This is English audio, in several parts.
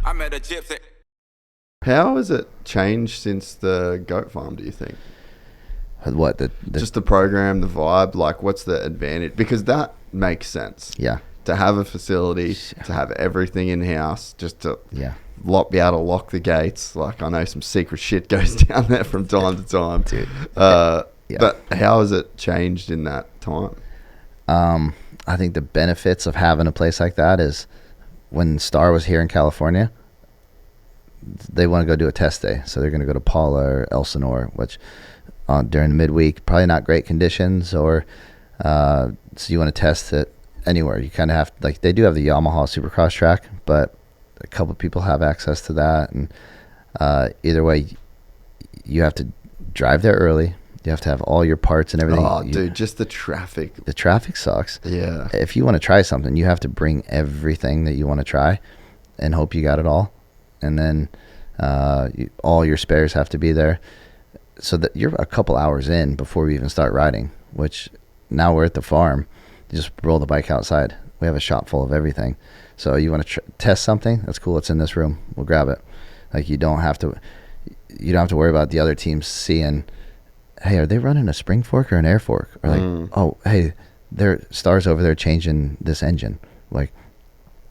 I met a gypsy. How has it changed since the goat farm, do you think? What Just the program, the vibe, like what's the advantage? Because that makes sense. Yeah. To have a facility, to have everything in-house, just to be able to lock the gates. Like, I know some secret shit goes down there from time to time. Dude. But how has it changed in that time? I think the benefits of having a place like that is when Star was here in California, they want to go do a test day. So they're going to go to Paula or Elsinore, which during the midweek, probably not great conditions, or so you want to test it anywhere. You kind of have, like, they do have the Yamaha Supercross track, but a couple people have access to that. And either way, you have to drive there early. You have to have all your parts and everything. Oh, dude, just the traffic. The traffic sucks. Yeah. If you want to try something, you have to bring everything that you want to try and hope you got it all. And then all your spares have to be there. So that you're a couple hours in before we even start riding, which now we're at the farm. You just roll the bike outside. We have a shop full of everything. So you want to test something? That's cool. It's in this room. We'll grab it. Like, you don't have to worry about the other teams seeing, hey, are they running a spring fork or an air fork? Or like, oh, hey, their Star's over there changing this engine. Like,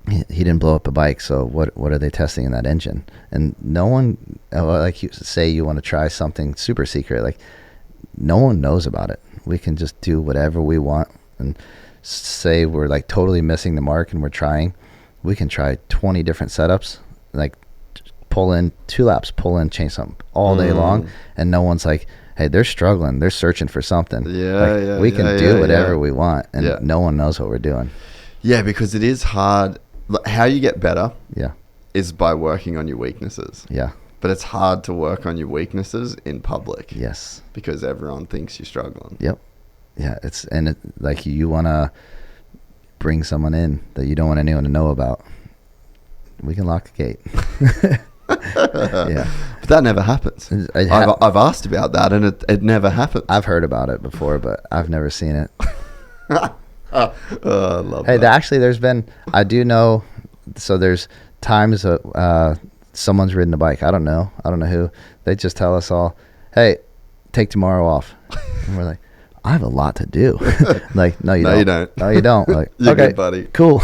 he didn't blow up a bike, so what are they testing in that engine? And no one, like you say, you want to try something super secret. Like, no one knows about it. We can just do whatever we want. And say we're like totally missing the mark and we're trying. We can try 20 different setups, like pull in 2 laps, pull in, change something all day long. And no one's like, hey, they're struggling. They're searching for something. We can do whatever we want, and no one knows what we're doing. Yeah, because it is hard. How you get better is by working on your weaknesses. Yeah. But it's hard to work on your weaknesses in public. Yes. Because everyone thinks you're struggling. Yep. Yeah, like you want to bring someone in that you don't want anyone to know about. We can lock the gate. Yeah. But that never happens. I've asked about that, and it never happens. I've heard about it before, but I've never seen it. I love that. Actually, there's been, I do know, so there's times that someone's ridden a bike. I don't know who. They just tell us all, hey, take tomorrow off. And we're like, I have a lot to do. Like, no, you don't. No, you don't. Like, you're okay, good, buddy. Cool.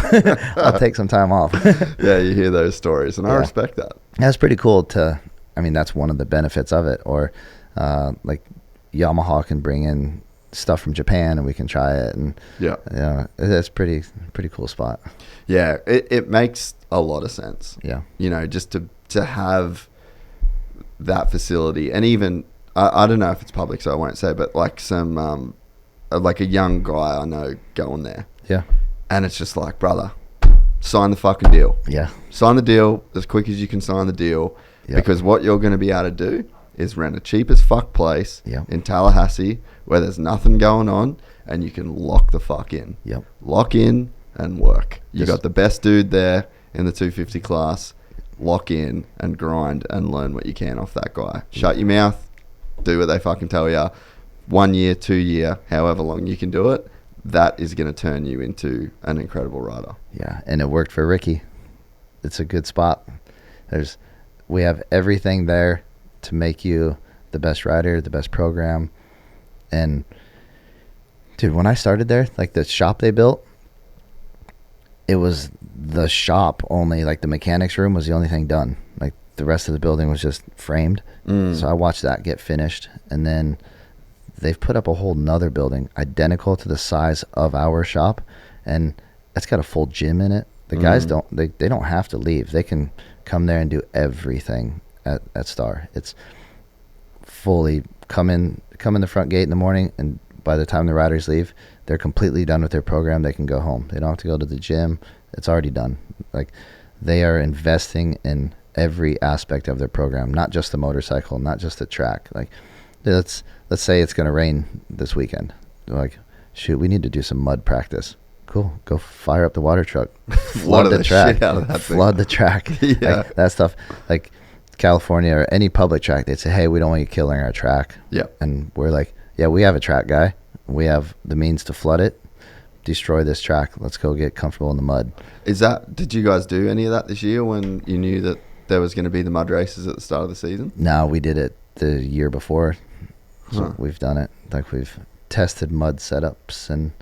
I'll take some time off. Yeah, you hear those stories, and I respect that. That's pretty cool that's one of the benefits of it. Or like Yamaha can bring in stuff from Japan and we can try it, and that's pretty cool spot. Yeah, it makes a lot of sense. Yeah, just to have that facility, and even I don't know if it's public, so I won't say, but like some like a young guy I know going there. Yeah, and it's just like, brother, sign the fucking deal. Yeah, sign the deal as quick as you can sign the deal, because what you're going to be able to do is rent a cheap as fuck place in Tallahassee where there's nothing going on, and you can lock the fuck in. Yep. Lock in and work. You got the best dude there in the 250 class. Lock in and grind and learn what you can off that guy. Shut your mouth. Do what they fucking tell you. 1 year, 2 year, however long you can do it. That is going to turn you into an incredible rider. Yeah, and it worked for Ricky. It's a good spot. We have everything there to make you the best rider, the best program. And dude, when I started there, like the shop they built, it was the shop only, like the mechanics room was the only thing done. Like the rest of the building was just framed. So I watched that get finished, and then they've put up a whole nother building identical to the size of our shop, and it's got a full gym in it. The guys they don't have to leave. They can come there and do everything at Star. It's fully come in the front gate in the morning, and by the time the riders leave, they're completely done with their program. They can go home. They don't have to go to the gym. It's already done. Like, they are investing in every aspect of their program, not just the motorcycle, not just the track. Like, let's say it's going to rain this weekend. They're like, shoot, we need to do some mud practice. Cool. Go fire up the water truck. Flood the track. Flood the track. Yeah. Like, that stuff. Like California or any public track, they'd say, hey, we don't want you killing our track. Yeah. And we're like, yeah, we have a track guy. We have the means to flood it. destroy this track. Let's go get comfortable in the mud. Did you guys do any of that this year when you knew that there was going to be the mud races at the start of the season? No, we did it the year before. So Huh. we've done it. Like, we've tested mud setups, and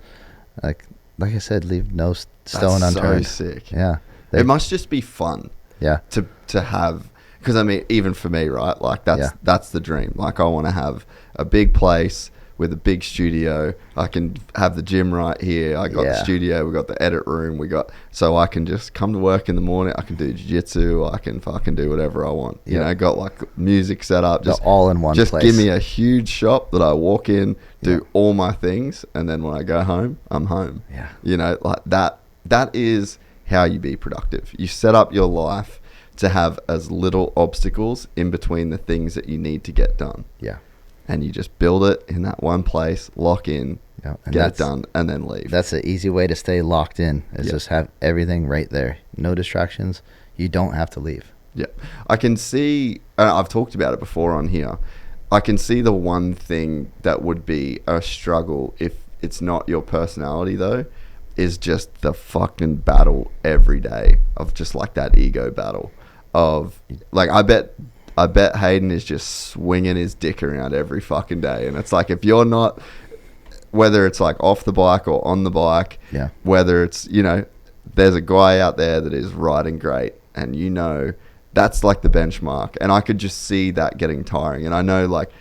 like I said, leave no stone That's unturned. so sick. Yeah. It must just be fun. Yeah. To have, because I mean, even for me, right? Like that's the dream. Like, I want to have a big place with a big studio. I can have the gym right here. I got the studio. We got the edit room. So I can just come to work in the morning. I can do jiu-jitsu. I can fucking do whatever I want. You know, got like music set up. Just all in one place. Just give me a huge shop that I walk in, do all my things, and then when I go home, I'm home. Yeah. You know, like that is how you be productive. You set up your life to have as little obstacles in between the things that you need to get done. Yeah. And you just build it in that one place, lock in, get it done, and then leave. That's the easy way to stay locked in, is just have everything right there. No distractions. You don't have to leave. Yeah. I can see, I've talked about it before on here, I can see the one thing that would be a struggle if it's not your personality, though, is just the fucking battle every day of just like that ego battle of, like, I bet Haiden is just swinging his dick around every fucking day. And it's like, if you're not, whether it's like off the bike or on the bike, whether it's, you know, there's a guy out there that is riding great, and you know, that's like the benchmark. And I could just see that getting tiring. And I know, like,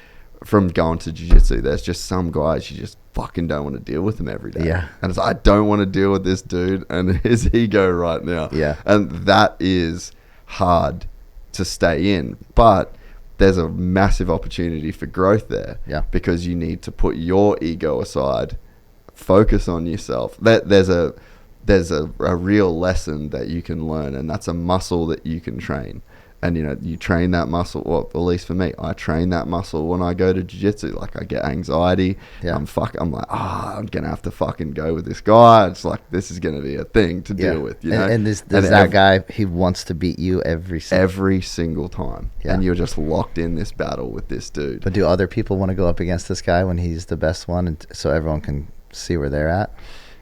from going to jiu-jitsu, there's just some guys you just fucking don't want to deal with them every day. Yeah. And it's like, I don't want to deal with this dude and his ego right now. Yeah. And that is hard to stay in, but there's a massive opportunity for growth there. Yeah. Because you need to put your ego aside, focus on yourself. There's a real lesson that you can learn, and that's a muscle that you can train. And, you know, you train that muscle, or at least for me, I train that muscle when I go to jiu-jitsu. Like, I get anxiety. Yeah. I'm like, I'm going to have to fucking go with this guy. It's like, this is going to be a thing to deal with, you know? And that guy, he wants to beat you every single time. Yeah. And you're just locked in this battle with this dude. But do other people want to go up against this guy when he's the best one, and so everyone can see where they're at?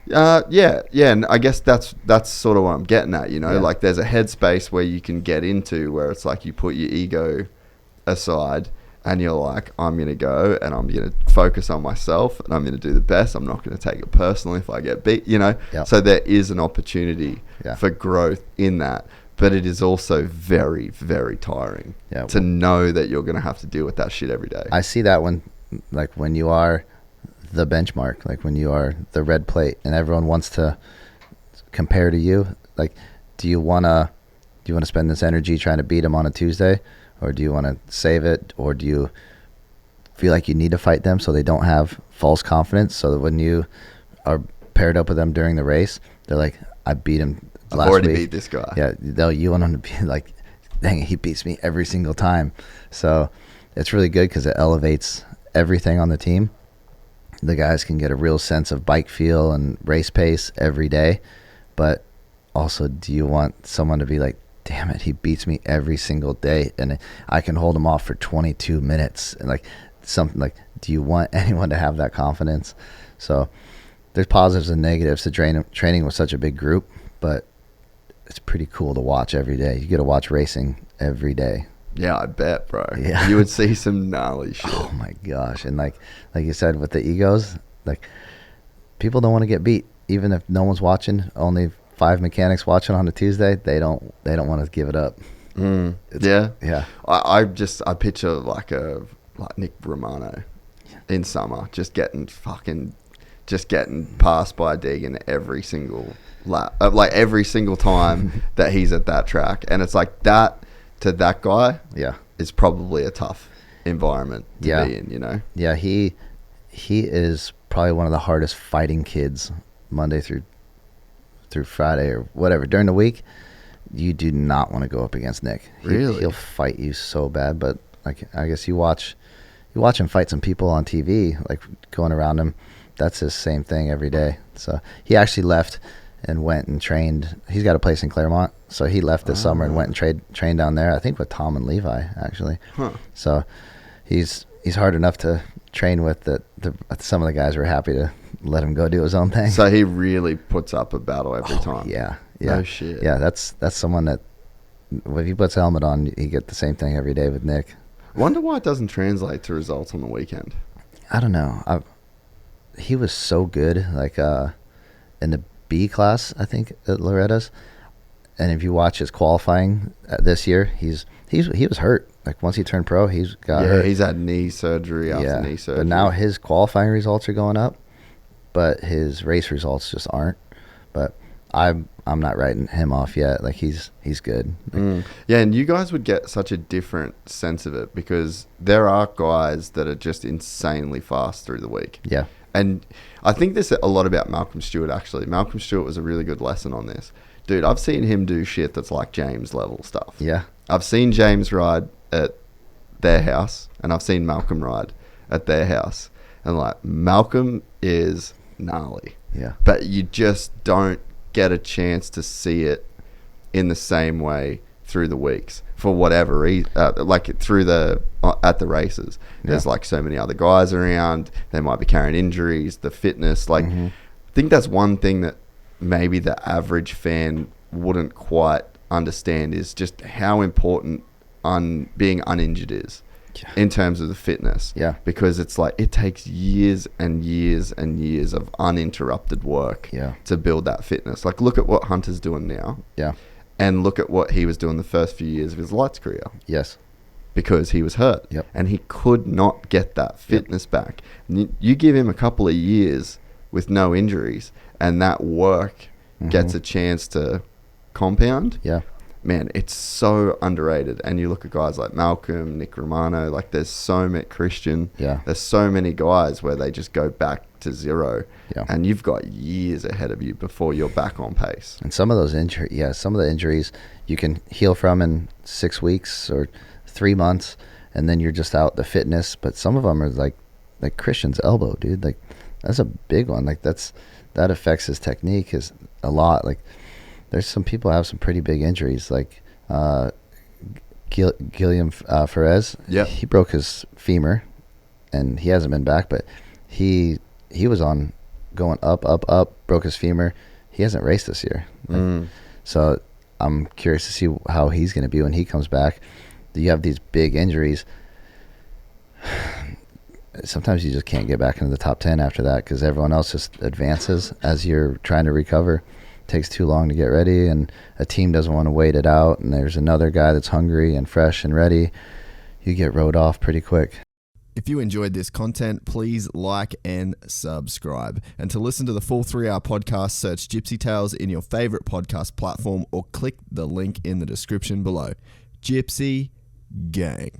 Yeah, and I guess that's sort of what I'm getting at, you know, like, there's a headspace where you can get into where it's like you put your ego aside and you're like, I'm going to go and I'm going to focus on myself and I'm going to do the best. I'm not going to take it personally if I get beat, you know. So there is an opportunity for growth in that, but it is also very, very tiring to know that you're going to have to deal with that shit every day. I see that when you are the benchmark, like when you are the red plate and everyone wants to compare to you, like, do you want to spend this energy trying to beat them on a Tuesday, or do you want to save it, or do you feel like you need to fight them so they don't have false confidence, so that when you are paired up with them during the race, they're like, I beat him last week. I've already beat this guy. Yeah, you want them to be like, dang it, he beats me every single time. So it's really good because it elevates everything on the team. The guys can get a real sense of bike feel and race pace every day. But also, do you want someone to be like, damn it, he beats me every single day and I can hold him off for 22 minutes? And like, something like, do you want anyone to have that confidence? So there's positives and negatives to training with such a big group, but it's pretty cool to watch every day. You get to watch racing every day. Yeah, I bet, bro. Yeah. You would see some gnarly shit. Oh my gosh. And like you said, with the egos, like, people don't want to get beat. Even if no one's watching, only 5 mechanics watching on a Tuesday, they don't want to give it up. Yeah. I picture like Nick Romano in summer, just getting passed by Deegan every single lap, like every single time that he's at that track. And it's like that, to that guy, is probably a tough environment to be in, you know? Yeah, he is probably one of the hardest fighting kids Monday through Friday or whatever. During the week, you do not want to go up against Nick. Really? He'll fight you so bad, but like, I guess you watch him fight some people on TV, like going around him. That's his same thing every day. So he actually left and went and trained. He's got a place in Claremont, so he left this summer and went and trained down there, I think with Tom and Levi, actually. So he's hard enough to train with that some of the guys were happy let him go do his own thing. So he really puts up a battle every time. Yeah. No shit. Yeah, that's someone that if he puts a helmet on, you get the same thing every day with Nick. Wonder why it doesn't translate to results on the weekend. I don't know. He was so good, like in the B class, I think, at Loretta's. And if you watch his qualifying this year, he was hurt. Like once he turned pro, he's got hurt. He's had knee surgery after knee surgery. But now his qualifying results are going up, but his race results just aren't. But I'm not writing him off yet. Like he's good. Yeah, and you guys would get such a different sense of it because there are guys that are just insanely fast through the week. Yeah. And I think there's a lot about Malcolm Stewart, actually. Malcolm Stewart was a really good lesson on this. Dude, I've seen him do shit that's like James level stuff. Yeah. I've seen James ride at their house, and I've seen Malcolm ride at their house. And like, Malcolm is gnarly. Yeah. But you just don't get a chance to see it in the same way through the weeks for whatever reason, like through at the races. There's like so many other guys around. They might be carrying injuries, the fitness. Like, I think that's one thing that maybe the average fan wouldn't quite understand is just how important being uninjured is in terms of the fitness. Yeah. Because it's like it takes years and years and years of uninterrupted work to build that fitness. Like, look at what Hunter's doing now. Yeah. And look at what he was doing the first few years of his lights career. Yes. Because he was hurt. Yep. And he could not get that fitness back. You give him a couple of years with no injuries and that work gets a chance to compound. Yeah. Man, it's so underrated. And you look at guys like Malcolm, Nick Romano, like there's so many, Christian. Yeah. There's so many guys where they just go back to zero. Yeah. And you've got years ahead of you before you're back on pace. And some of those some of the injuries you can heal from in 6 weeks or 3 months, and then you're just out the fitness. But some of them are like Christian's elbow, dude. Like that's a big one. Like that affects his technique is a lot. Like there's some people have some pretty big injuries, like Guillaume Ferez. Yeah, he broke his femur, and he hasn't been back. But he was on going up, broke his femur. He hasn't raced this year, so I'm curious to see how he's going to be when he comes back. You have these big injuries. Sometimes you just can't get back into the top 10 after that because everyone else just advances as you're trying to recover. Takes too long to get ready, and a team doesn't want to wait it out, and there's another guy that's hungry and fresh and ready. You get rode off pretty quick. If you enjoyed this content, please like and subscribe. And to listen to the full 3-hour podcast, search Gypsy Tales in your favorite podcast platform or click the link in the description below. Gypsy Gang.